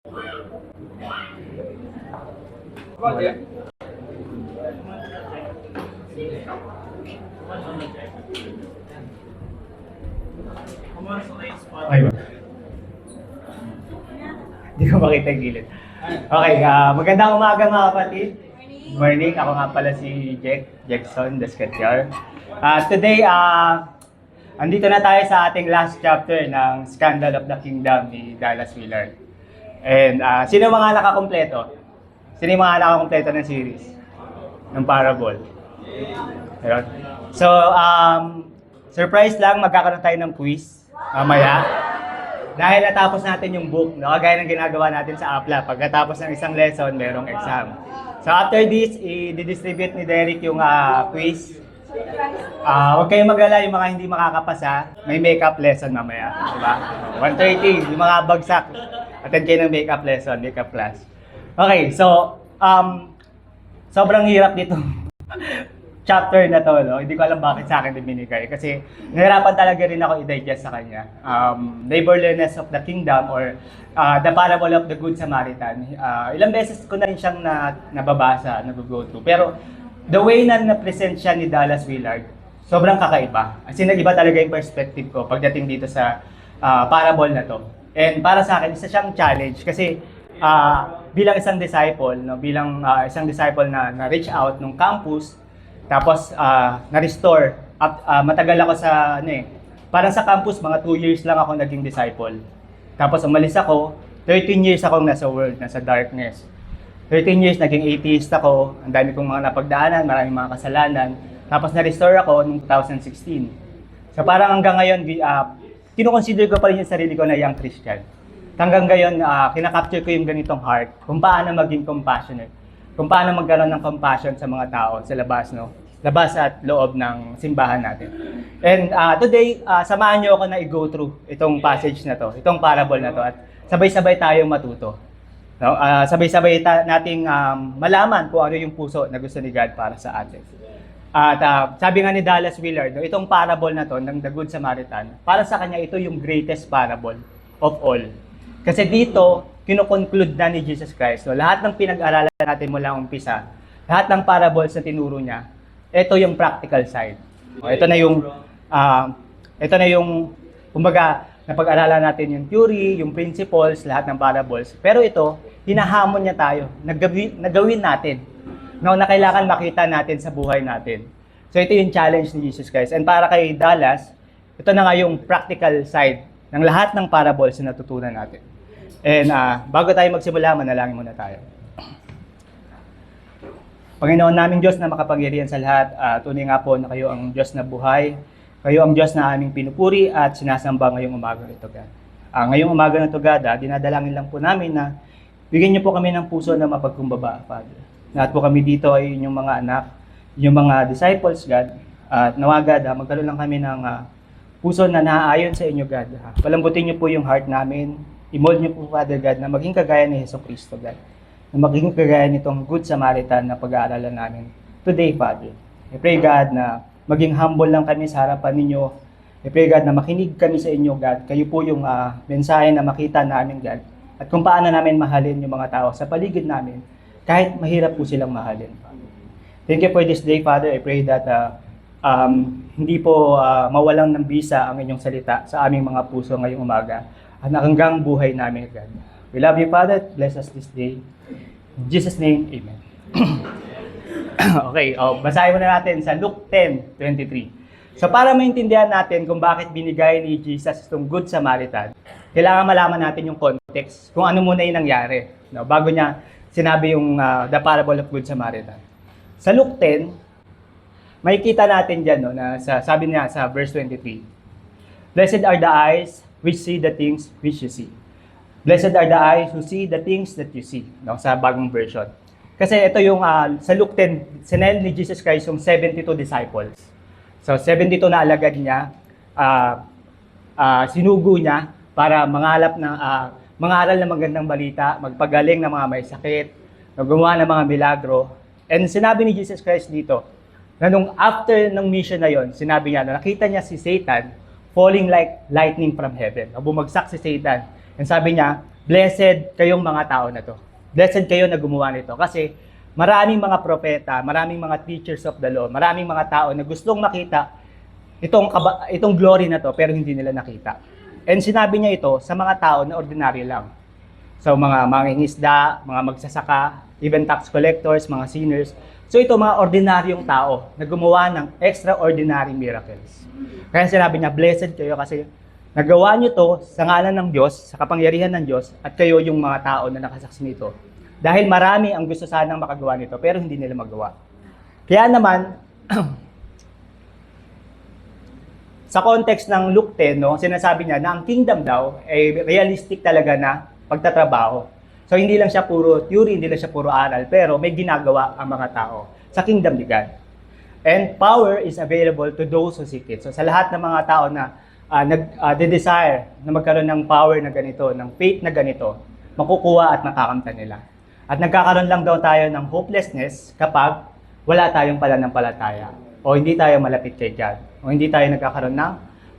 Wala. Ay ba? Hindi ko makita yung gilid. Okay, magandang umaga mga kapatid. Good morning. Ako nga pala si Jackson Descatiar. Today, andito na tayo sa ating last chapter ng Scandal of the Kingdom ni Dallas Willard. And sino mga nakakompleto? Sino yung mga nakakompleto ng series? Ng Parable. Ayun. So, surprise lang, magkakaroon tayo ng quiz mamaya. Dahil natapos natin yung book, no? Kagaya ng ginagawa natin sa APLA. Pagkatapos ng isang lesson, merong exam. So after this, i-distribute ni Derek yung quiz. Huwag kayong mag-alala yung mga hindi makakapasa. May makeup lesson mamaya. Diba? 1:30, yung mga bagsak. Attend kayo ng makeup lesson, makeup class. Okay, so sobrang hirap dito. Chapter na to, no? Hindi ko alam bakit sa akin din binigay. Kasi nahirapan talaga rin ako i-digest sa kanya. Neighborliness of the Kingdom or The Parable of the Good Samaritan. Ilang beses ko na rin siyang nababasa, nag-go through. Pero the way na na-present siya ni Dallas Willard, sobrang kakaiba. As in, nag-iba talaga yung perspective ko pagdating dito sa parable na to. And para sa akin, isa siyang challenge kasi bilang isang disciple, no? Bilang isang disciple na reach out nung campus, tapos na-restore. At matagal ako sa parang sa campus mga 2 years lang ako naging disciple. Tapos umalis ako, 13 years akong nasa world, nasa darkness. 13 years naging atheist ako, ang dami kong mga napagdaanan, maraming mga kasalanan. Tapos na-restore ako noong 2016. So parang hanggang ngayon, kino-consider ko pa rin yung sarili ko na young Christian. Hanggang ngayon, kinakapture ko yung ganitong heart, kung paano maging compassionate. Kung paano magkaroon ng compassion sa mga tao sa labas, no? Labas at loob ng simbahan natin. And today, samahan niyo ako na i-go through itong passage na to, itong parable na to, at sabay-sabay tayong matuto. No? Sabay-sabay nating malaman kung ano yung puso na gusto ni God para sa atin. At sabi nga ni Dallas Willard, no, itong parable na to ng The Good Samaritan, para sa kanya ito yung greatest parable of all. Kasi dito, kino-conclude na ni Jesus Christ. So, lahat ng pinag-aralan natin mula umpisa, lahat ng parables na tinuro niya, ito yung practical side. Ito na yung, kumbaga, napag-aralan natin yung theory, yung principles, lahat ng parables. Pero ito, hinahamon niya tayo, nagawin natin, no, na kailangan makita natin sa buhay natin. So, ito yung challenge ni Jesus Christ. And para kay Dallas, ito na nga yung practical side ng lahat ng parables na natutunan natin. And bago tayo magsimula, manalangin muna tayo. Panginoon naming Diyos na makapangyarihan sa lahat, tunay nga po na kayo ang Diyos na buhay, kayo ang Diyos na aming pinupuri at sinasamba ngayong umaga ito, God. Ngayong umaga na ito, God, dinadalangin lang po namin na bigyan niyo po kami ng puso na mapagkumbaba, Father. Lahat po kami dito ay inyong mga anak, inyong mga disciples, God. At nawa, God, magkaroon lang kami ng puso na naaayon sa inyo, God. Palambutin niyo po yung heart namin. I-mold niyo po, Father God, na maging kagaya ni Jesucristo, God. Na maging kagaya nitong Good Samaritan na pag-aaralan namin today, Father. I pray, God, na maging humble lang kami sa harapan ninyo. I pray, God, na makinig kami sa inyo, God. Kayo po yung mensahe na makita namin, God. At kung paano namin mahalin yung mga tao sa paligid namin, kahit mahirap po silang mahalin. Thank you for this day, Father. I pray that hindi po mawalang ng bisa ang inyong salita sa aming mga puso ngayong umaga. At hanggang buhay namin, God. We love you, Father. Bless us this day. In Jesus' name, Amen. Okay, basahin muna natin sa Luke 10:23. So para maintindihan natin kung bakit binigay ni Jesus itong Good Samaritan, kailangan malaman natin yung context, kung ano muna yung nangyari, no? Bago niya sinabi yung The Parable of Good Samaritan. Sa Luke 10, makikita natin dyan, no, na sabi niya sa verse 23, Blessed are the eyes which see the things which you see. Blessed are the eyes who see the things that you see. No, sa bagong version. Kasi ito yung, sa Luke 10, sinend ni Jesus Christ yung 72 disciples. So, 72 na alagad niya, sinugo niya para mangaral ng magandang balita, magpagaling ng mga may sakit, gumawa ng mga milagro. And sinabi ni Jesus Christ dito, na nung after ng mission na yon, sinabi niya na nakita niya si Satan falling like lightning from heaven. Bumagsak si Satan. And sabi niya, blessed kayong mga tao na to. Blessed kayo na gumawa nito. Kasi maraming mga propeta, maraming mga teachers of the law, maraming mga tao na gustong makita itong glory na to, pero hindi nila nakita. And sinabi niya ito sa mga tao na ordinary lang. So mga mangingisda, mga magsasaka, even tax collectors, mga sinners. So ito mga ordinaryong tao na gumawa ng extraordinary miracles. Kaya sinabi niya, blessed kayo kasi nagawa niyo to sa ngalan ng Diyos, sa kapangyarihan ng Diyos, at kayo yung mga tao na nakasaksi nito. Dahil marami ang gusto sanang makagawa nito, pero hindi nila magawa. Kaya naman, sa context ng Luke 10, no, sinasabi niya na ang kingdom daw ay realistic talaga na pagtatrabaho. So hindi lang siya puro theory, hindi lang siya puro aral, pero may ginagawa ang mga tao sa kingdom ni God. And power is available to those who seek it. So sa lahat ng mga tao na nag-desire na magkaroon ng power na ganito, ng faith na ganito, makukuha at makakamtan nila. At nagkakaroon lang daw tayo ng hopelessness kapag wala tayong pananampalataya o hindi tayo malapit kay God o hindi tayo nagkakaroon ng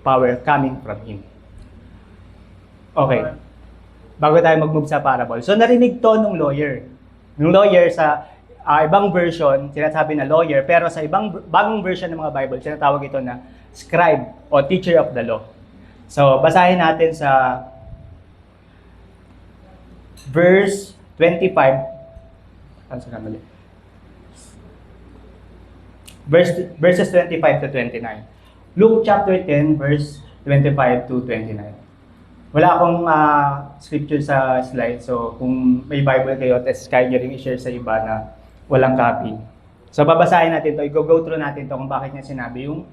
power coming from Him. Okay. Bago tayo mag-move sa parable. So narinig to nung lawyer. Yung lawyer sa ibang version, sinasabi na lawyer, pero sa ibang bagong version ng mga Bible, sinatawag ito na scribe o teacher of the law. So basahin natin sa verse 25. Verses 25 to 29. Luke chapter 10, verse 25 to 29. Wala akong scripture sa slide, so kung may Bible kayo, test kayo nyo rin i-share sa iba na walang copy. So babasahin natin to, i-go through natin to kung bakit niya sinabi yung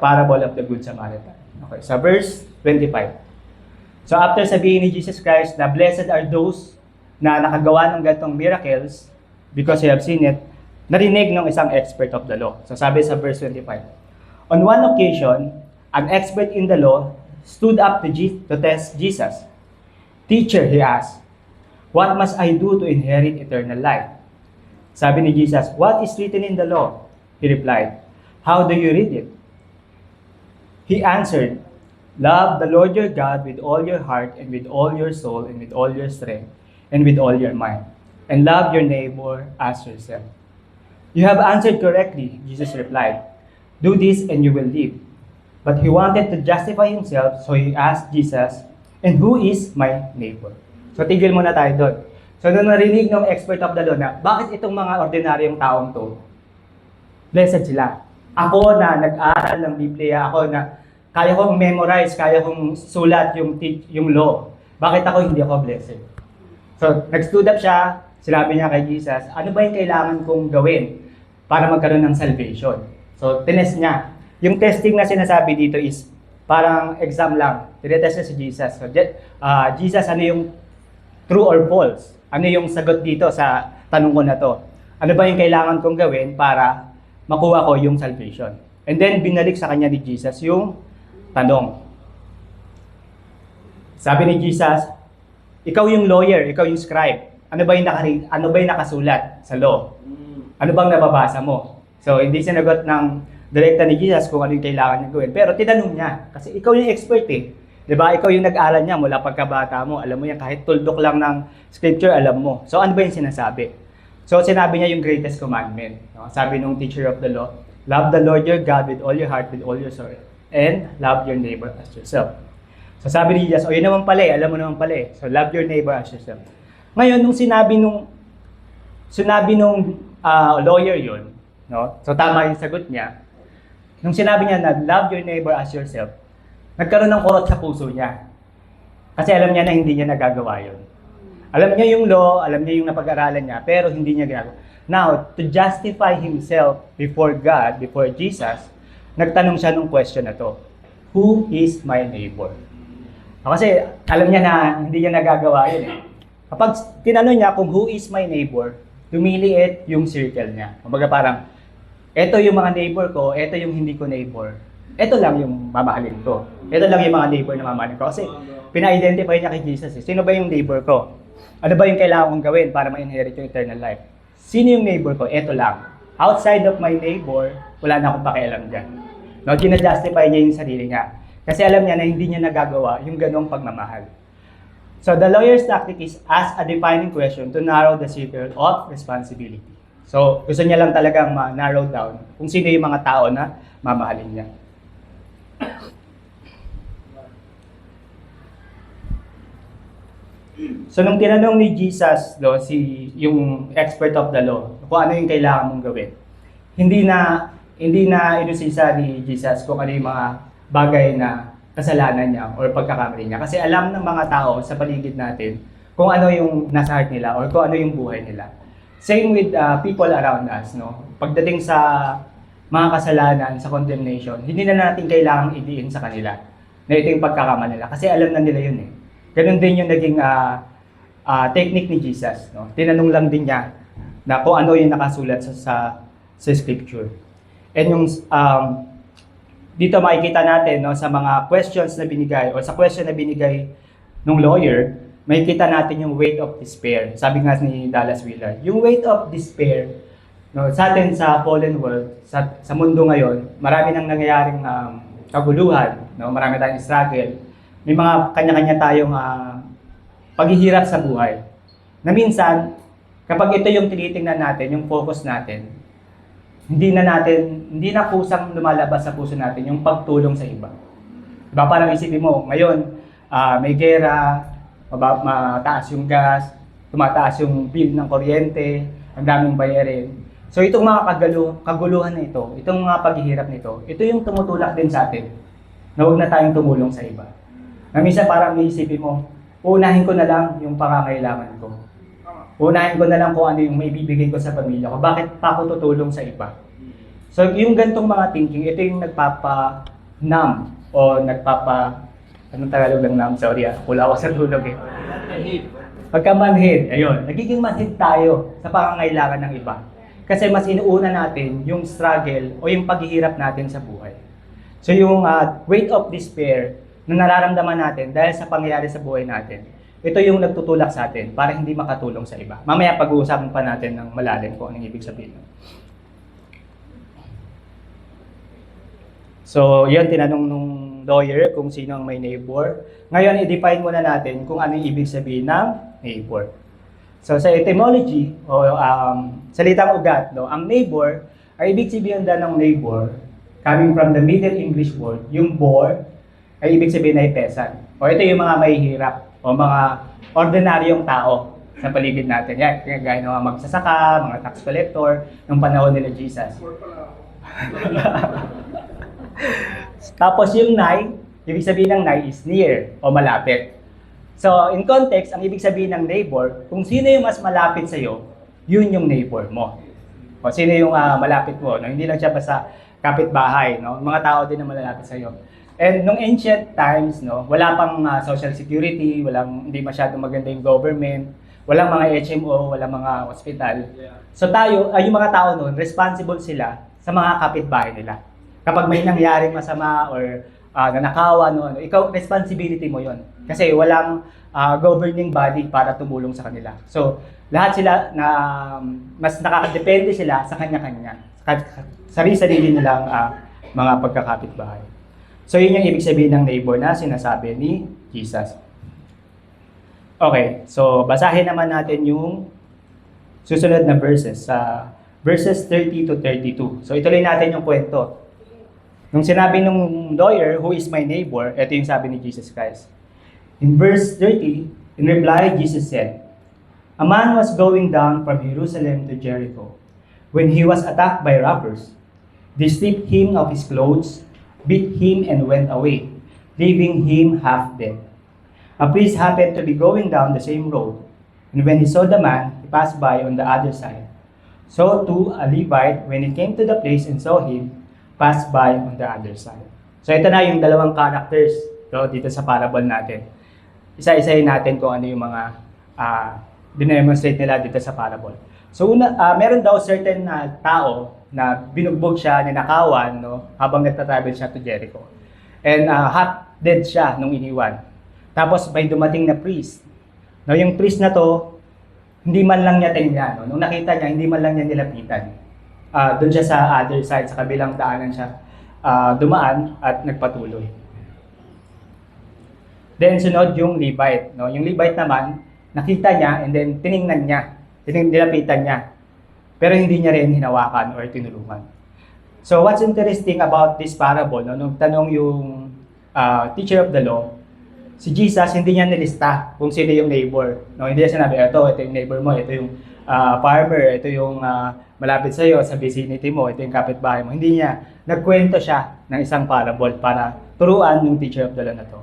parable of the Good Samaritan. Okay, sa verse 25. So after sabihin ni Jesus Christ na blessed are those na nakagawa ng ganitong miracles because you have seen it, narinig ng isang expert of the law. So sabi sa verse 25, on one occasion, an expert in the law stood up to test Jesus. Teacher, he asked, what must I do to inherit eternal life? Sabi ni Jesus, what is written in the law? He replied, how do you read it? He answered, love the Lord your God with all your heart and with all your soul and with all your strength and with all your mind. And love your neighbor as yourself. You have answered correctly, Jesus replied. Do this and you will live. But he wanted to justify himself, so he asked Jesus, and who is my neighbor? So tigil muna tayo doon. So nung narinig ng expert of the law na, bakit itong mga ordinaryong taong to, blessed sila. Ako na nag-aaral ng Biblia, ako na kaya kong memorize, kaya kong sulat yung law. Bakit ako hindi ako blessed? So nag-stood up siya, sinabi niya kay Jesus, ano ba yung kailangan kong gawin para magkaroon ng salvation? So tinest niya. Yung testing na sinasabi dito is parang exam lang. Tinetest niya si Jesus. So Jesus, ano yung true or false? Ano yung sagot dito sa tanong ko na to? Ano ba yung kailangan kong gawin para makuha ko yung salvation? And then binalik sa kanya ni Jesus yung tanong. Sabi ni Jesus, ikaw yung lawyer, ikaw yung scribe. Ano ba yung nakasulat sa law? Ano bang nababasa mo? So hindi sinagot ng direkta ni Jesus kung ano yung kailangan niya gawin. Pero tinanong niya, kasi ikaw yung expert eh. Diba? Ikaw yung nag-aral niya mula pagkabata mo. Alam mo yan, kahit tuldok lang ng scripture, alam mo. So ano ba yung sinasabi? So sinabi niya yung greatest commandment. No? Sabi nung teacher of the law, love the Lord your God with all your heart, with all your soul, and love your neighbor as yourself. So sabi ni Jesus, o yun naman pala eh, alam mo naman pala eh. So love your neighbor as yourself. Ngayon, nung sinabi nung lawyer yun, no? So tama yung sagot niya. Nung sinabi niya na love your neighbor as yourself, nagkaroon ng kurot sa puso niya. Kasi alam niya na hindi niya nagagawa yun. Alam niya yung law, alam niya yung napag-aralan niya, pero hindi niya ginagawa. Now, to justify himself before God, before Jesus, nagtanong siya ng question na to, who is my neighbor? Kasi alam niya na hindi niya nagagawa yun eh. Kapag tinanong niya kung who is my neighbor, lumiliit yung circle niya. Kumbaga parang, eto yung mga neighbor ko, eto yung hindi ko neighbor. Eto lang yung mamahalin ko. Eto lang yung mga neighbor na mamahalin ko. Kasi pina-identify niya kay Jesus eh. Sino ba yung neighbor ko? Ano ba yung kailangan kong gawin para ma-inherit yung eternal life? Sino yung neighbor ko? Eto lang. Outside of my neighbor, wala na akong pakialam dyan. No, gina-justify niya yung sarili niya. Kasi alam niya na hindi niya nagagawa yung ganong pagmamahal. So the lawyer's tactic is ask a defining question to narrow the circle of responsibility. So gusto niya lang talagang ma-narrow down kung sino yung mga tao na mamahalin niya. So nung tinanong ni Jesus, yung expert of the law, kung ano yung kailangan mong gawin, hindi na inusisa ni Jesus kung ano yung mga bagay na kasalanan niya or pagkakamali niya. Kasi alam ng mga tao sa paligid natin kung ano yung nasa heart nila or kung ano yung buhay nila. Same with people around us, no? Pagdating sa mga kasalanan, sa condemnation, hindi na natin kailangang idiin sa kanila na ito yung pagkakamali nila. Kasi alam na nila yun eh. Ganun din yung naging technique ni Jesus, no? Tinanong lang din niya na kung ano yung nakasulat sa scripture. And yung dito makikita natin, no, sa mga questions na binigay o sa question na binigay ng lawyer, makikita natin yung weight of despair. Sabi nga ni Dallas Willard, yung weight of despair, no, sa atin sa fallen world, sa mundo ngayon, marami nang nangyayaring kaguluhan, no, marami tayong struggle. May mga kanya-kanya tayong paghihirap sa buhay. Na minsan, kapag ito yung tinitingnan natin, yung focus natin, hindi na kusang lumalabas sa puso natin yung pagtulong sa iba. Diba, parang isipin mo, ngayon, may gera, mataas yung gas, tumataas yung bill ng kuryente, ang daming bayarin. So itong mga kaguluhan na ito, itong mga paghihirap nito, ito yung tumutulak din sa atin na huwag na tayong tumulong sa iba. Na minsan parang iisipin mo, unahin ko na lang yung pangangailangan ko. Unahin ko na lang kung ano yung maibibigay ko sa pamilya ko. Bakit pa ako tutulong sa iba? So yung gantong mga thinking, ito yung nagpapa-numb o anong Tagalog ng numb? Sorry wala ako sa tulog eh. Pagka-manhid, ayun, nagiging manhid tayo sa pangangailangan ng iba. Kasi mas inuuna natin yung struggle o yung paghihirap natin sa buhay. So yung weight of despair na nararamdaman natin dahil sa pangyayari sa buhay natin, ito yung nagtutulak sa atin para hindi makatulong sa iba. Mamaya pag-uusapan pa natin ng malalim kung anong ibig sabihin. So, yun, tinanong nung lawyer kung sino ang may neighbor. Ngayon, i-define muna natin kung anong ibig sabihin ng neighbor. So, sa etymology, o salitang ugat, no, ang neighbor, ay ibig sabihin ng neighbor, coming from the Middle English word, yung bor, ay ibig sabihin ay peasant. O ito yung mga mahihirap o mga ordinaryong tao sa paligid natin. Yan, gaya ng mga magsasaka, mga tax collector, ng panahon nila Jesus. Tapos yung nigh, ibig sabihin ng nigh is near o malapit. So, in context, ang ibig sabihin ng neighbor, kung sino yung mas malapit sa'yo, yun yung neighbor mo. O sino yung malapit mo, no? Hindi lang siya basta kapitbahay, no? Mga tao din na malalapit sa'yo. And nung ancient times, no, wala pang social security, hindi masyadong maganda yung government, walang mga HMO, walang mga hospital. So yung mga tao noon, responsible sila sa mga kapitbahay nila. Kapag may nangyaring masama or nanakawan, no, ikaw, responsibility mo yon. Kasi walang governing body para tumulong sa kanila. So lahat sila na mas nakakadepende sila sa kanya-kanya, sarili nilang mga pagkakapitbahay. So yun yung ibig sabihin ng neighbor na sinasabi ni Jesus. Okay, so basahin naman natin yung susunod na verses. Verses 30 to 32. So ituloy natin yung kwento. Nung sinabi nung lawyer, who is my neighbor, ito yung sabi ni Jesus Christ. In verse 30, in reply, Jesus said, a man was going down from Jerusalem to Jericho when he was attacked by robbers. They stripped him of his clothes, beat him and went away, leaving him half dead. A priest happened to be going down the same road, and when he saw the man, he passed by on the other side. So too, a Levite, when he came to the place and saw him, passed by on the other side. So ito na yung dalawang characters dito sa parable natin. Isa-isahin natin kung ano yung mga dinemonstrate nila dito sa parable. So meron daw certain tao na binugbog siya, ninakawan, no, habang nagta-travel siya to Jericho. And half dead siya nung iniwan. Tapos may dumating na priest. No, yung priest na to, hindi man lang niya tingnan. No? Nung nakita niya, hindi man lang niya nilapitan. Doon siya sa other side, sa kabilang daanan siya dumaan at nagpatuloy. Then sunod yung Levite, no? Yung Levite naman, nakita niya and then tiningnan niya, nilapitan niya. Pero hindi niya rin hinawakan or tinulungan. So what's interesting about this parable, no? Nung tanong yung teacher of the law, si Jesus hindi niya nilista kung sino yung neighbor. No, hindi niya sinabi, ito yung neighbor mo, ito yung farmer, ito yung malapit sa iyo, sa vicinity mo, ito yung kapitbahay mo. Hindi niya. Nagkwento siya ng isang parable para turuan yung teacher of the law na to.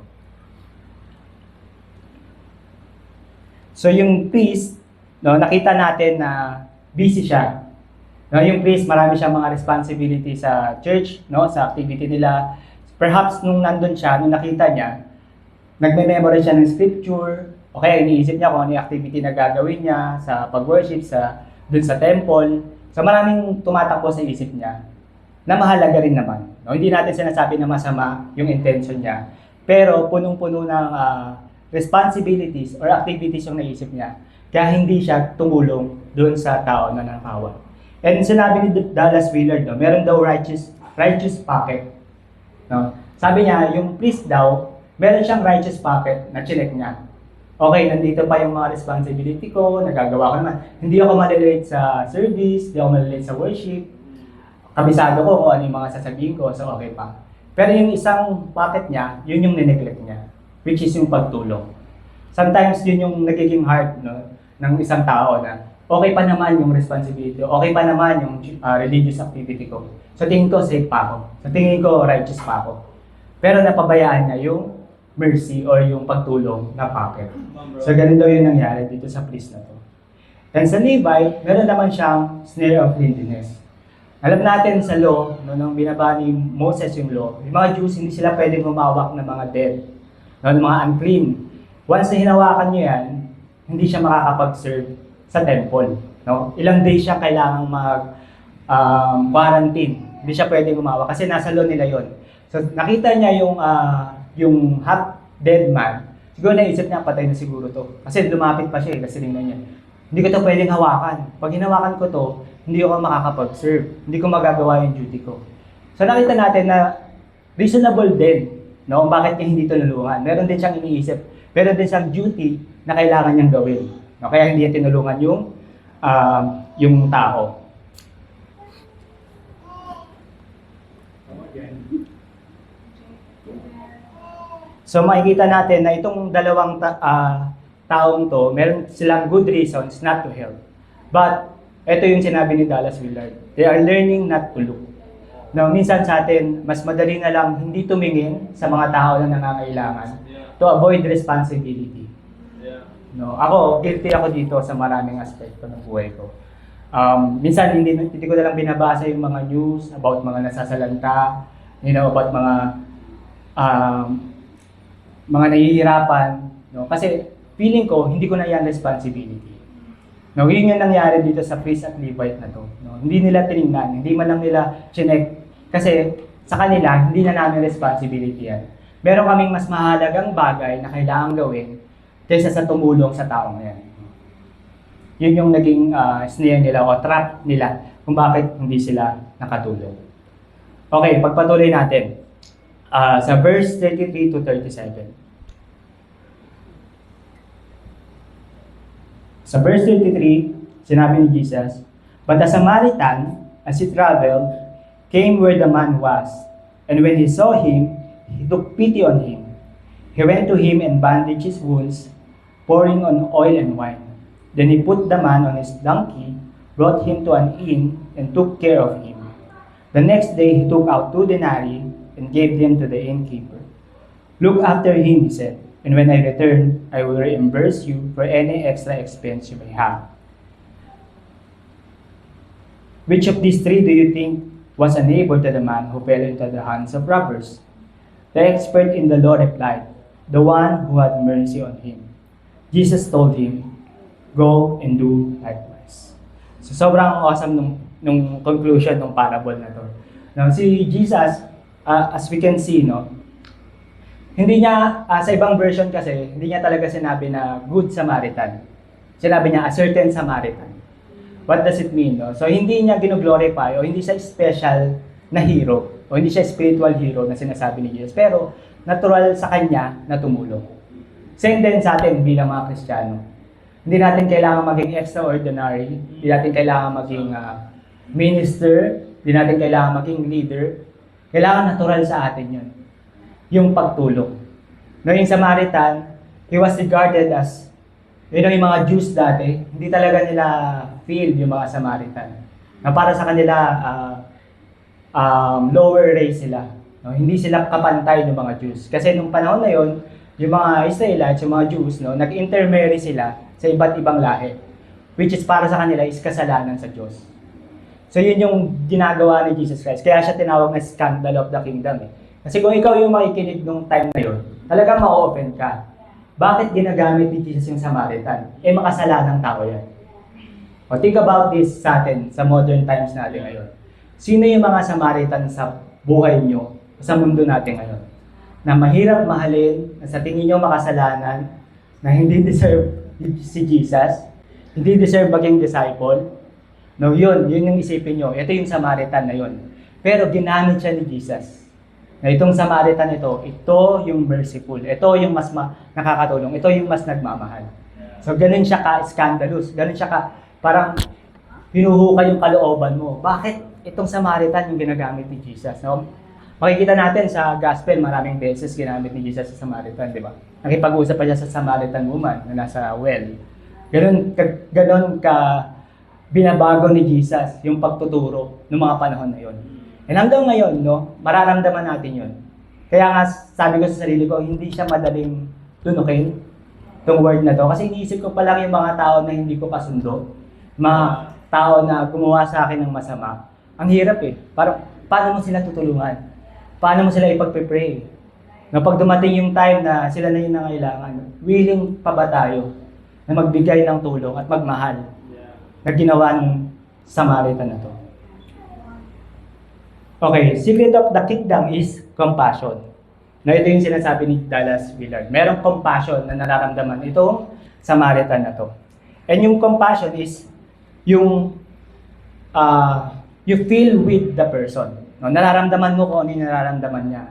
So yung priest, no, nakita natin na busy siya. No, yung priest, marami siyang mga responsibility sa church, no, sa activity nila. Perhaps nung nandun siya, nung nakita niya, nagme-memorize siya ng scripture, o kaya iniisip niya kung ano yung activity na gagawin niya sa pag-worship, dun sa temple. So maraming tumatakbo sa isip niya na mahalaga rin naman. No, hindi natin sinasabi na masama yung intention niya, pero punong-puno ng responsibilities or activities yung naisip niya, kaya hindi siya tumulong dun sa tao na nanakawan. And sinabi ni Dallas Willard, no, meron daw righteous pocket. No? Sabi niya, yung priest daw, meron siyang righteous pocket na chinek niya. Okay, nandito pa yung mga responsibility ko, nagagawa ko naman. Hindi ako malilate sa service, hindi ako malilate sa worship. Kabisado ko kung ano yung mga sasabihin ko, so okay pa. Pero yung isang pocket niya, yun yung nineglect niya, which is yung pagtulong. Sometimes yun yung nagiging heart, no, ng isang tao na okay pa naman yung responsibility, okay pa naman yung religious activity ko. Sa tingin ko, safe pa ako. Sa tingin ko, righteous pa ako. Pero napabayaan niya yung mercy or yung pagtulong na pocket. So ganun daw yung nangyari dito sa priest na to. And sa Levite, meron naman siyang snare of cleanliness. Alam natin sa law, no, nung binaba ni Moses yung law, yung mga Jews hindi sila pwedeng humawak ng mga dead, no, ng mga unclean. Once na hinawakan niyo yan, hindi siya makakapag-serve sa temple. No? Ilang days siya kailangang quarantine. Hindi siya pwedeng humawak kasi nasa law nila yon. So nakita niya yung half dead man, siguro naisip niya, patay na siguro to. Kasi lumapit pa siya kasi tingnan niya. Hindi ko to pwedeng hawakan. Pag hinawakan ko to, hindi ako makakapag-serve. Hindi ko magagawa yung duty ko. So nakita natin na reasonable din, no, bakit niya hindi tinulungan. Meron din siyang iniisip. Meron din siyang duty na kailangan niyang gawin. No, kaya hindi niya tinulungan yung tao. So makikita natin na itong dalawang taong to, meron silang good reasons not to help. But ito yung sinabi ni Dallas Willard. They are learning not to look. Now, minsan sa atin, mas madali na lang hindi tumingin sa mga tao na nangangailangan to avoid responsibility. No, ako, guilty ako dito sa maraming aspekto ng buhay ko. Minsan hindi ko na lang binabasa yung mga news about mga nasasalanta, about mga nahihirapan, no? Kasi feeling ko hindi ko na yan responsibility. No, yun yung nangyari dito sa priest at Levite na to. No? Hindi nila tinignan, hindi man lang nila chinek kasi sa kanila hindi na namin responsibility yan. Meron kaming mas mahalagang bagay na kailangan gawin kaysa sa tumulong sa taong yan. Yun yung naging snare nila o trap nila kung bakit hindi sila nakatulong. Okay, pagpatuloy natin. Sa verse 33 to 37. Sa verse 33, sinabi ni Jesus, "But the Samaritan, as he traveled, came where the man was, and when he saw him, he took pity on him. He went to him and bandaged his wounds, pouring on oil and wine. Then he put the man on his donkey, brought him to an inn, and took care of him. The next day he took out 2 denarii and gave them to the innkeeper. 'Look after him,' he said, 'and when I return, I will reimburse you for any extra expense you may have.' Which of these 3 do you think was a neighbor to the man who fell into the hands of robbers?" The expert in the law replied, "The one who had mercy on him." Jesus told him, "Go and do likewise." So sobrang awesome nung conclusion ng parable na to. Now, si Jesus, as we can see, no, hindi niya, sa ibang version kasi, hindi niya talaga sinabi na good Samaritan. Sinabi niya, a certain Samaritan. What does it mean? No? So, hindi niya gino-glorify o hindi siya special na hero o hindi siya spiritual hero na sinasabi ni Jesus. Pero, natural sa kanya na tumulong. Same din sa atin bilang mga Kristiyano. Hindi natin kailangan maging extraordinary, hindi natin kailangan maging minister, hindi natin kailangan maging leader. Kailangan natural sa atin yun. Yung pagtulong. No, yung Samaritan, he was regarded as, yung mga Jews dati, hindi talaga nila feel yung mga Samaritan. Na para sa kanila, lower race sila. No? Hindi sila kapantay ng mga Jews. Kasi nung panahon na yon, yung mga Israelites, yung mga Jews, no, nag-intermarry sila sa iba't ibang lahi. Which is para sa kanila is kasalanan sa Diyos. So yun yung ginagawa ni Jesus Christ. Kaya siya tinawag na scandal of the kingdom. Kasi kung ikaw yung makikinig nung time na yun, talagang ma-open ka. Bakit ginagamit ni Jesus yung Samaritan? Makasalanang tao yan. O think about this sa atin, sa modern times natin ngayon. Sino yung mga Samaritan sa buhay nyo, sa mundo natin ngayon? Na mahirap mahalin, na sa tingin nyo makasalanan, na hindi deserve si Jesus, hindi deserve maging disciple. No, yun yung isipin nyo. Ito yung Samaritan na yun. Pero ginamit siya ni Jesus. Na itong Samaritan ito yung merciful. Ito yung mas nakakatulong. Ito yung mas nagmamahal. So ganun siya ka-scandalous. Ganun siya parang hinuhukay yung kalooban mo. Bakit itong Samaritan yung ginagamit ni Jesus? No? Makikita natin sa gospel, maraming beses ginamit ni Jesus sa Samaritan, di ba? Nakipag-usap pa siya sa Samaritan woman na nasa well. Ganun ka binabago ni Jesus yung pagtuturo ng mga panahon na yon. And hanggang ngayon, no, mararamdaman natin yun. Kaya nga, sabi ko sa sarili ko, hindi siya madaling tunukin itong word na to. Kasi iniisip ko pa lang yung mga tao na hindi ko kasundo. Mga tao na gumawa sa akin ng masama. Ang hirap eh. Parang, paano mo sila tutulungan? Paano mo sila ipagpe-pray? Na pag dumating yung time na sila na yung nangailangan, willing pa ba tayo na magbigay ng tulong at magmahal na ginawa ng Samaritan na to? Okay, secret of the kingdom is compassion. Na ito yung sinasabi ni Dallas Willard. Merong compassion na nararamdaman itong Samaritan na to. And yung compassion is yung you feel with the person. No, nararamdaman mo kung ano yung nararamdaman niya.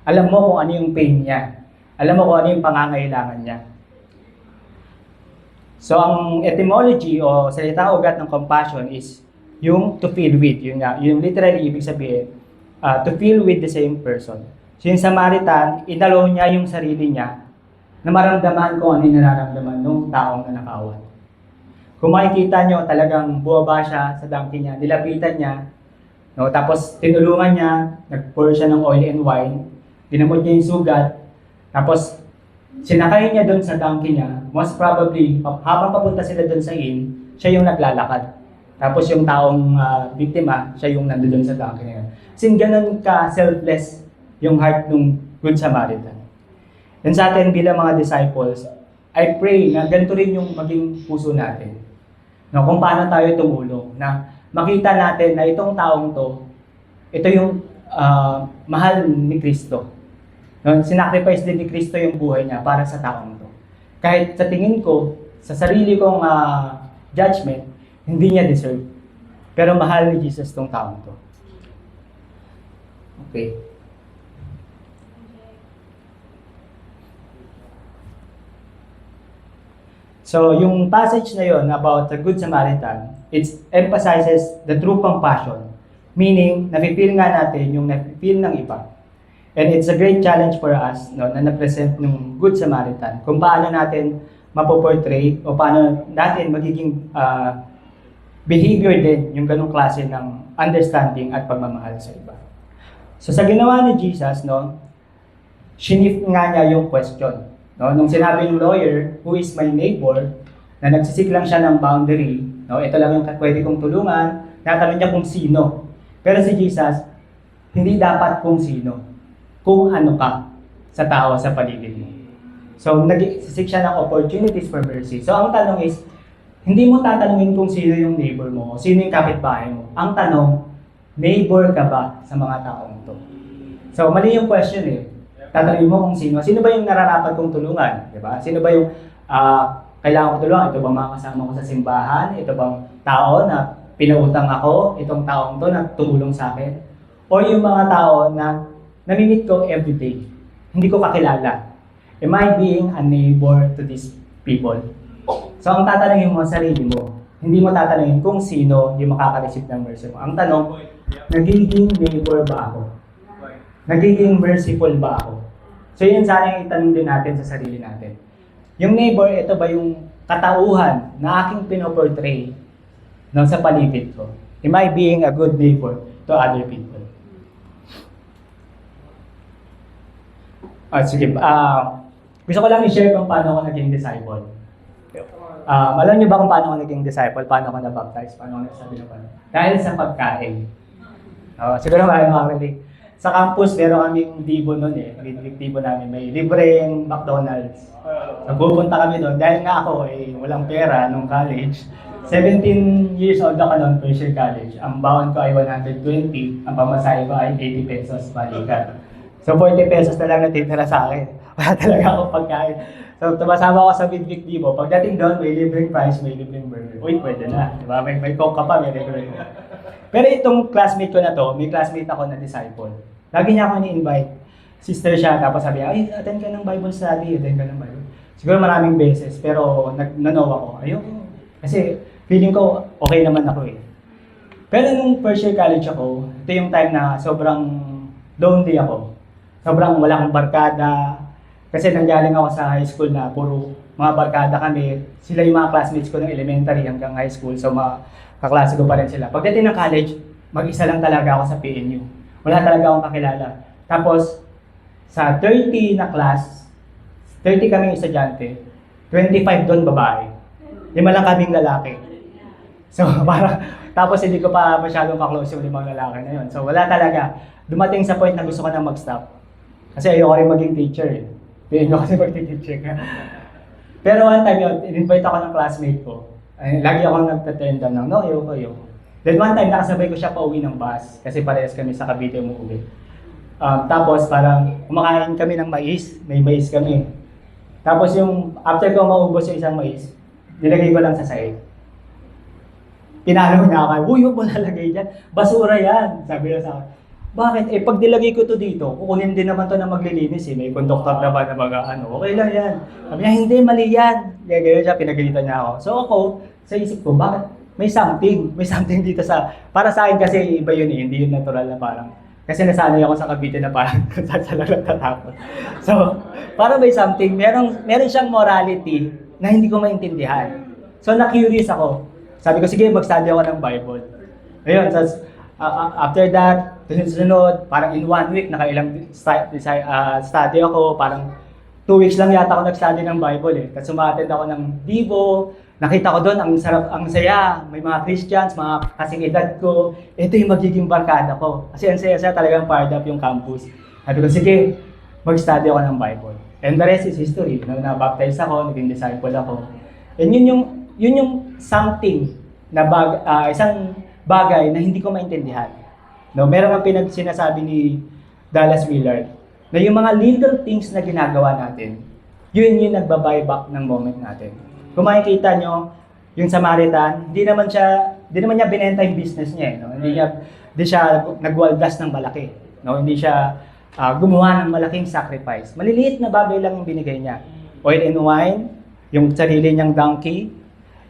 Alam mo kung ano yung pain niya. Alam mo kung ano yung pangangailangan niya. So ang etymology o salitang ugat ng compassion is yung to feel with, yung literally ibig sabihin, to feel with the same person. So yung Samaritan, inalaw niya yung sarili niya na maramdaman kung ano yung nararamdaman ng taong nanakawan. Kung makikita nyo, talagang buwaba siya sa donkey niya, nilapitan niya, no? Tapos tinulungan niya, nag-pour siya ng oil and wine, ginamot niya yung sugat, tapos sinakay niya doon sa donkey niya, most probably, habang papunta sila doon sa inn, siya yung naglalakad. Tapos yung taong biktima, siya yung nandoon sa donkey na yun. Sin ganun ka-selfless yung heart ng Good Samaritan. And sa atin bilang mga disciples, I pray na ganito rin yung maging puso natin. No, kung paano tayo tumulong, na makita natin na itong taong to, ito yung mahal ni Kristo. No, sinacrifice din ni Kristo yung buhay niya para sa taong to. Kahit sa tingin ko, sa sarili kong judgment, hindi niya deserve. Pero mahal ni Jesus tong taong to. Okay. So, yung passage na yon about the Good Samaritan, it emphasizes the true compassion. Meaning, nafe-feel nga natin yung nafe-feel ng iba. And it's a great challenge for us, no, na na-present ng Good Samaritan. Kung paano natin mapoportray o paano natin magiging behavior din yung ganong klase ng understanding at pagmamahal sa iba. So sa ginawa ni Jesus, no, shinif nga niya yung question. No? Nung sinabi ng lawyer, who is my neighbor, na nagsisik lang siya ng boundary, no, ito lang yung pwede kong tulungan, natanong niya kung sino. Pero si Jesus, hindi dapat kung sino, kung ano ka sa tao sa paligid mo. So nagsisik siya ng opportunities for mercy. So ang tanong is, hindi mo tatanungin kung sino yung neighbor mo, sino yung kapitbahay mo. Ang tanong, neighbor ka ba sa mga taong to? So, mali yung question eh. Tatanungin mo kung sino. Sino ba yung nararapat kong tulungan? Diba? Sino ba yung kailangan ko tulungan? Ito bang mga kasama ko sa simbahan? Ito bang tao na pinautang ako? Itong taong to na tumulong sa akin? O yung mga tao na namimit ko everyday? Hindi ko kakilala. Am I being a neighbor to these people? So ang tatanungin mo sa sarili mo, hindi mo tatanungin kung sino yung makaka-receive ng mercy mo. Ang tanong, nagiging neighbor ba ako? Nagiging merciful ba ako? So yun sana yung itanong din natin sa sarili natin. Yung neighbor, ito ba yung katauhan na aking pinoportray sa paligid ko? Am I being a good neighbor to other people? Sige, gusto ko lang i-share kung paano ako naging disciple. Alam niyo ba kung paano ako naging disciple? Paano ako na-baptize? Paano ako nagsabi ng paano? Dahil sa pagkain. Siguro marami makakarinig. Sa campus, meron kaming dibo noon eh. Dibo namin. May libreng McDonald's. So, pupunta kami doon. Dahil nga ako walang pera nung college. 17 years old ako noon, first year college. Ang baon ko ay 120. Ang pamasahe ko ay 80 pesos balikan. So 40 pesos na lang natitira sa akin. Wala talaga akong pagkain. So tumasama ako sa Midweek Dibo. Pagdating doon, may libreng fries, may libreng burger. Uy, pwede na. Diba? May coke ka pa, may libreng. Pero itong classmate ko na to, may classmate ako na disciple. Lagi niya ako ni-invite. Sister siya, tapos sabi niya, ay, attend ka ng Bible study, attend ka ng Bible. Siguro maraming beses, pero nag-no ako. Ayoko. Kasi feeling ko, okay naman ako eh. Pero nung first year college ako, ito yung time na sobrang lonely ako. Sobrang wala akong barkada. Kasi nanggaling ako sa high school na puro mga barkada kami. Sila yung mga classmates ko ng elementary hanggang high school. So mga kaklase ko pa rin sila. Pagdating ng college, mag-isa lang talaga ako sa PNU. Wala talaga akong kakilala. Tapos, sa 30 na class, 30 kaming estudyante, 25 doon babae. 5 lang kaming lalaki. So parang, tapos hindi ko pa masyadong kaklose yung 5 lalaki na yun. So wala talaga. Dumating sa point na gusto ko na mag-stop. Kasi ayoko rin maging teacher eh. Ayoko kasi maging teacher ka. Pero one time yun, in-invite ako ng classmate ko. Lagi akong nag-attend ng no, ayoko. Then one time, nakasabay ko siya pa uwi ng bus. Kasi parehas kami sa Cavite umuwi. Tapos parang kumakain kami ng mais. May mais kami. Tapos yung, after ko maubos yung isang mais, nilagay ko lang sa sahig. Pinalo niya ako, uy, huwag mo nalagay dyan. Basura yan. Sabi niya sa akin. Bakit? Pag nilagay ko to dito, kukunin din naman to na maglilinis eh. May conductor na ba na okay lang yan. Sabi niya, hindi, mali yan. Gaya siya, pinagalitan niya ako. So ako, sa isip ko, bakit? May something dito sa, para sa akin kasi iba yun eh, hindi yun natural na parang, kasi nasanay ako sa Cavite na parang sa lang tatapos. So, parang may something, meron siyang morality na hindi ko maintindihan. So, na-curious ako. Sabi ko, sige, mag-study ako ng Bible. Ayun, so, after that, sunod, parang in 1 week, nakailang study ako, parang 2 weeks lang yata ako nag-study ng Bible eh. Tapos sumattend ako ng Divo, nakita ko doon, ang sarap, ang saya, may mga Christians, mga kasing edad ko, ito yung magiging barkada ko. Kasi ang saya-saya talagang fired up yung campus. Sabi ko, sige, mag-study ako ng Bible. And the rest is history. Na-baptize ako, naging disciple ako. And yun yung something na isang bagay na hindi ko maintindihan. No, meron ang sinasabi ni Dallas Willard na yung mga little things na ginagawa natin, yun yung nagbabuy back ng moment natin. Kung makikita nyo, yung Samaritan, hindi naman niya binenta yung business niya. No? Hindi siya nagwaldas ng malaki. No? Hindi siya gumawa ng malaking sacrifice. Maliliit na bagay lang yung binigay niya. Oil and wine, yung sarili niyang donkey,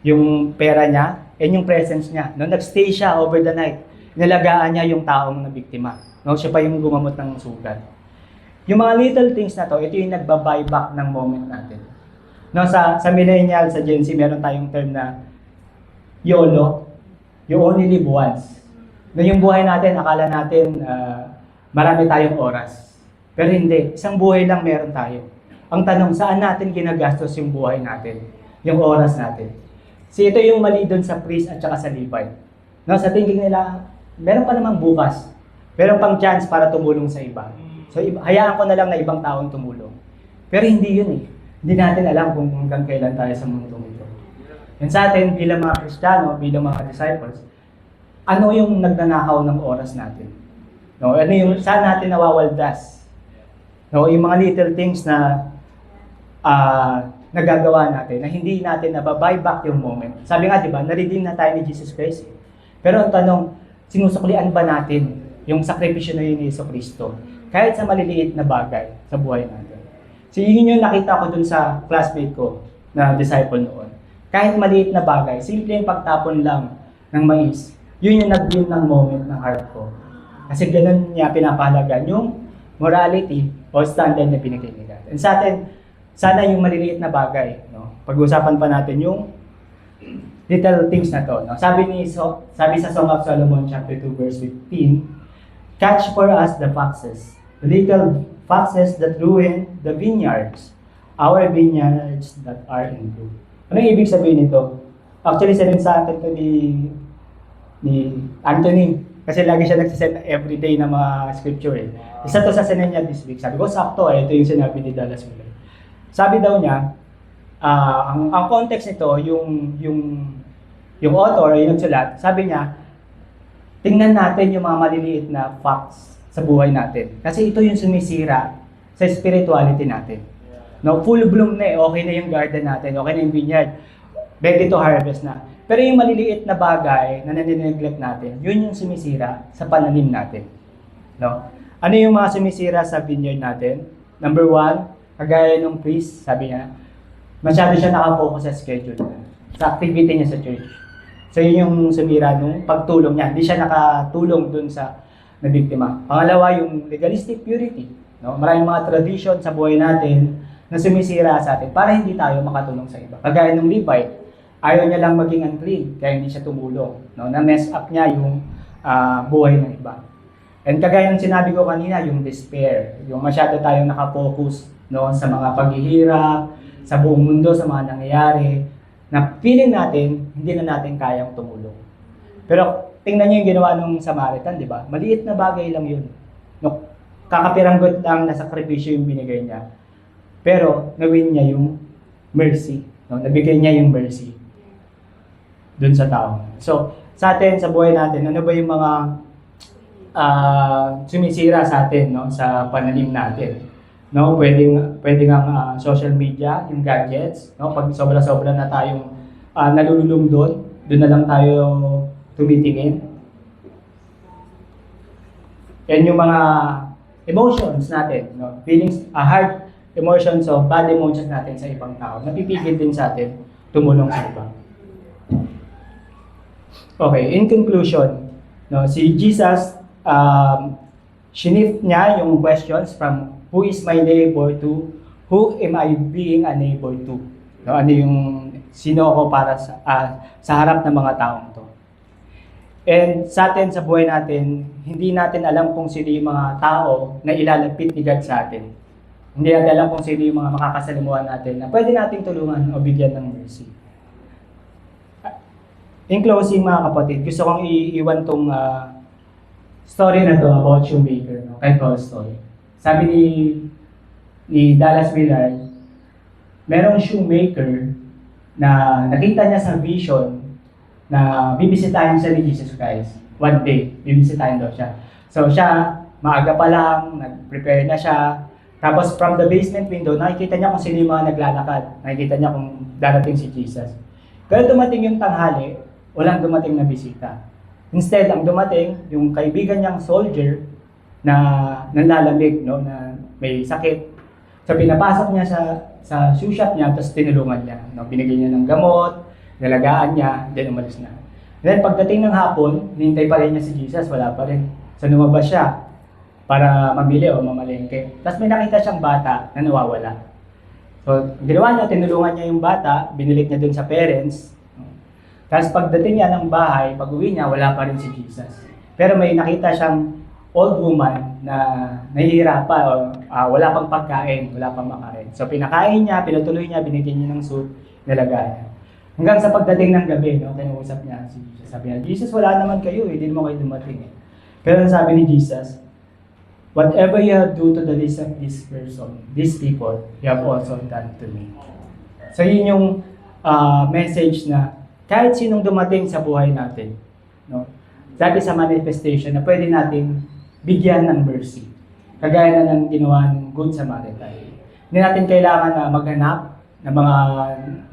yung pera niya, and yung presence niya. No? Nagstay siya over the night. Nalagaan niya yung taong nabiktima. No? Siya pa yung gumamot ng sugat. Yung mga little things na to, ito yung nagbabuy back ng moment natin. No, sa millennial, sa Gen Z, meron tayong term na YOLO, you only live once. No, yung buhay natin, akala natin marami tayong oras. Pero hindi, isang buhay lang meron tayo. Ang tanong, saan natin ginagastos yung buhay natin? Yung oras natin? So ito yung mali doon sa priest at saka sa Levite. No, sa thinking nila, meron pa namang bukas. Meron pang chance para tumulong sa iba. So hayaan ko na lang na ibang taong tumulong. Pero hindi yun eh. Hindi natin alam kung hanggang kailan tayo sa mundo ito. Yan sa atin, bilang mga Kristiyano, bilang mga disciples, ano yung nagnanakaw ng oras natin? No, ano yung, saan natin nawawaldas? No, yung mga little things na nagagawa natin, na hindi natin nababuy back yung moment. Sabi nga, di ba, na-redeem na tayo ni Jesus Christ. Pero ang tanong, sinusuklian ba natin yung sakripisyo na yun ni Jesu Cristo? Kahit sa maliliit na bagay sa buhay natin. So yun yung nakita ko dun sa classmate ko na disciple noon. Kahit maliit na bagay, simple yung pagtapon lang ng mais, yun yung nag-win ng moment ng heart ko. Kasi ganun niya pinapahalagan yung morality o standard na binigay ni God. And sa atin, sana yung maliliit na bagay, no? Pag-usapan pa natin yung little things na to, no? Sabi sa Song of Solomon chapter 2 verse 15, catch for us the foxes, the little foxes that ruin the vineyards, our vineyards that are in bloom. Ano yung ibig sabihin nito? Actually, sinend sa akin to ni Anthony. Kasi lagi siya nagsisend everyday na mga scripture eh. Isa to sa sinend niya this week. Sabi ko, sakto ito yung sinabi ni Dallas Miller. Sabi daw niya, ang context nito, yung author, yung nagsulat, sabi niya, tingnan natin yung mga maliliit na facts sa buhay natin. Kasi ito yung sumisira sa spirituality natin. No, full bloom na eh, okay na yung garden natin, okay na yung vineyard, ready to harvest na. Pero yung maliliit na bagay na nanineglect natin, yun yung sumisira sa pananim natin. No? Ano yung mga sumisira sa vineyard natin? Number one, kagaya ng priest, sabi niya, masyado siya nakafocus sa schedule niya, sa activity niya sa church. So yun yung sumira nung pagtulong niya. Hindi siya nakatulong dun sa nabiktima. Pangalawa, yung legalistic purity. No? Maraming mga tradition sa buhay natin na sumisira sa atin para hindi tayo makatulong sa iba. Kagaya ng Levite, ayaw niya lang maging unclean, kaya hindi siya tumulong. No? Na-mess up niya yung buhay ng iba. And kagaya ng sinabi ko kanina, yung despair, yung masyado tayong nakafocus, no, sa mga paghihirap, sa buong mundo, sa mga nangyayari, na feeling natin, hindi na natin kayang tumulong. Pero tingnan niyo yung ginawa ng Samaritan, di ba? Maliit na bagay lang yun. No, kakapiranggot lang na sakripisyo yung binigay niya. Pero nawin niya yung mercy. No? Nabigay niya yung mercy dun sa tao. So, sa atin, sa buhay natin, ano ba yung mga sumisira sa atin, no, sa pananim natin? No, pwedeng ang social media, yung gadgets, no, pag sobra-sobra na tayong nalululong doon na lang tayo tumitingin. Yan yung mga emotions natin, no, feelings, heart emotions o bad emotions natin sa ibang tao. Napipigil din sa atin tumulong sa iba. Okay, in conclusion, no, si Jesus, shift niya yung questions from who is my neighbor to who am I being a neighbor to? No, ano yung sino ako para sa harap ng mga taong to? And sa atin, sa buhay natin, hindi natin alam kung sino yung mga tao na ilalapit ni God sa atin. Hindi natin alam kung sino yung mga makakasalimuhan natin na pwede nating tulungan o bigyan ng mercy. In closing, mga kapatid, gusto kong iiwan tong story na to about shoemaker, no? Kay Tolstoy. Sabi ni Dallas Willard, merong shoemaker na nakita niya sa vision na bibisitahin siya ni Jesus Christ. One day, bibisitahin daw siya. So siya, maaga pa lang, nag-prepare na siya. Tapos from the basement window, nakikita niya kung sino yung mga naglalakad. Nakikita niya kung darating si Jesus. Pero dumating yung tanghali, walang dumating na bisita. Instead, ang dumating, yung kaibigan niyang soldier na nanlalamig, no, na may sakit. So pinapasok niya sa shoe shop niya, tapos tinulungan niya. No, binigyan niya ng gamot, nalagaan niya, then umalis na. Then pagdating ng hapon, hinintay pa rin niya si Jesus, wala pa rin. So lumabas siya para mamili o mamalengke. Tapos may nakita siyang bata na nawawala. So ginawa niya, tinulungan niya yung bata, binilik niya dun sa parents. Tapos pagdating niya ng bahay, pag-uwi niya, wala pa rin si Jesus. Pero may nakita siyang old woman na nahihirapan o wala pang pagkain, wala pang makain. So pinakain niya, pinutuloy niya, binigyan niya ng soup, nilagay niya. Hanggang sa pagdating ng gabi, no, kinausap niya si Jesus. Sabi niya, Jesus, wala naman kayo, hindi naman kayo dumating. Pero sabi ni Jesus, whatever you have do to the least of this person, these people, you have also done to me. So yun yung message na kahit sinong dumating sa buhay natin, no, that is a manifestation na pwede nating bigyan ng mercy. Kagaya na ng ginawa ng Good Samaritan. Hindi natin kailangan na maghanap ng mga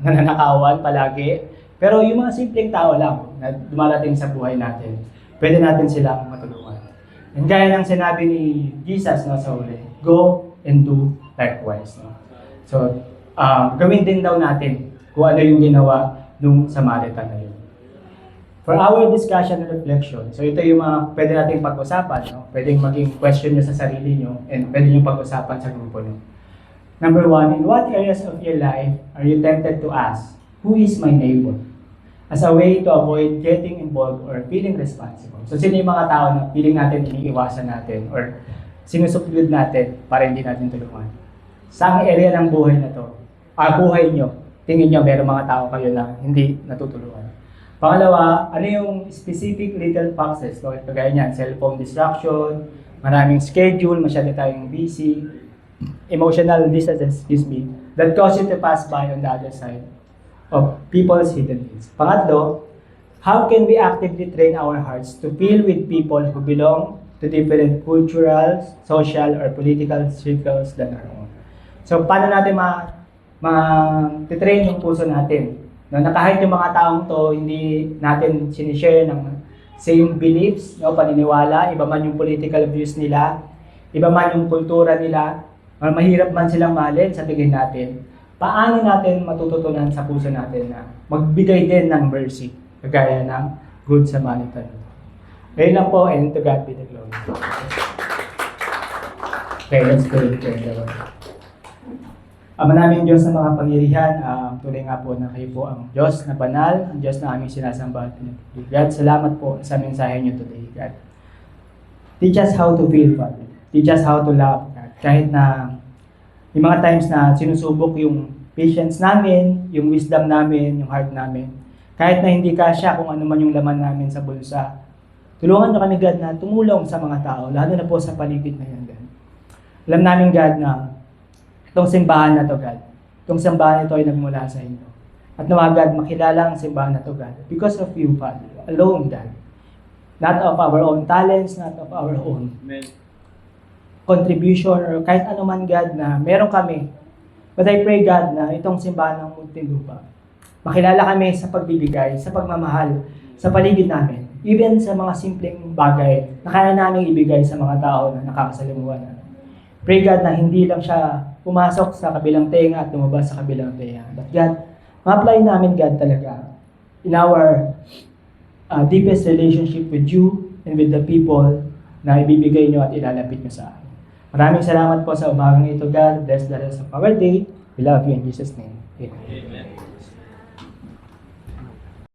nananakawan palagi. Pero yung mga simpleng tao lang na dumarating sa buhay natin, pwede natin silang matulungan. And gaya ng sinabi ni Jesus, no, sa uli, go and do likewise. No? So, gawin din daw natin kung ano yung ginawa nung Samaritan na yun. For our discussion and reflection, so ito yung mga pwede nating pag-usapan, no? Pwedeng maging question nyo sa sarili nyo and pwede nyo pag-usapan sa grupo nyo. Number 1, in what areas of your life are you tempted to ask, who is my neighbor? As a way to avoid getting involved or feeling responsible. So sino yung mga tao na feeling natin iniiwasan natin or sinusuplid natin para hindi natin tulungan? Saang area ng buhay na to? Buhay nyo, tingin nyo meron mga tao kayo na hindi natutulungan. Pangalawa, ano yung specific little foxes? So, kagaya niyan, cellphone distraction, maraming schedule, masyado tayong busy, emotional distance, that cause you to pass by on the other side of people's hidden needs. Pangatlo, how can we actively train our hearts to feel with people who belong to different cultural, social, or political circles than our own? So, paano natin ma-train yung puso natin? No, na kahit yung mga taong to, hindi natin sinishare ng same beliefs, no, paniniwala, iba man yung political views nila, iba man yung kultura nila, mahirap man silang mahalin sa tingin natin, paano natin matututunan sa puso natin na magbigay din ng mercy, kagaya ng Good Samaritan. Ngayon lang po, and to God be the glory. Okay, let's pray. Ama namin Diyos na mga pangyarihan, tuloy nga po na kayo po ang Diyos na banal, ang Diyos na aming sinasamba at pinagpili. God, salamat po sa mensahe niyo today, God. Teach us how to feel, Father. Teach us how to love, God. Kahit na yung mga times na sinusubok yung patience namin, yung wisdom namin, yung heart namin, kahit na hindi kasya kung ano man yung laman namin sa bulsa, tulungan niyo kami, God, na tumulong sa mga tao, lalo na po sa paligid na yan, God. Alam namin, God, na itong simbahan na to, God. Itong simbahan na ito ay nagmula sa inyo. At nawa, God, makilala ang simbahan na to, God. Because of you, Father. Alone, God. Not of our own talents, not of our own contribution, or kahit ano man, God, na meron kami. But I pray, God, na itong simbahan ng Muntinlupa, makilala kami sa pagbibigay, sa pagmamahal, sa paligid namin. Even sa mga simpleng bagay na kaya namin ibigay sa mga tao na nakakasalimuhan namin. Pray, God, na hindi lang siya pumasok sa kabilang tenga at lumabas sa kabilang tenga. But God, ma-apply namin, God, talaga in our deepest relationship with you and with the people na ibibigay nyo at ilalapit nyo sa akin. Maraming salamat po sa umagang ito, God. Bless the rest of our day. We love you in Jesus' name. Amen. Amen.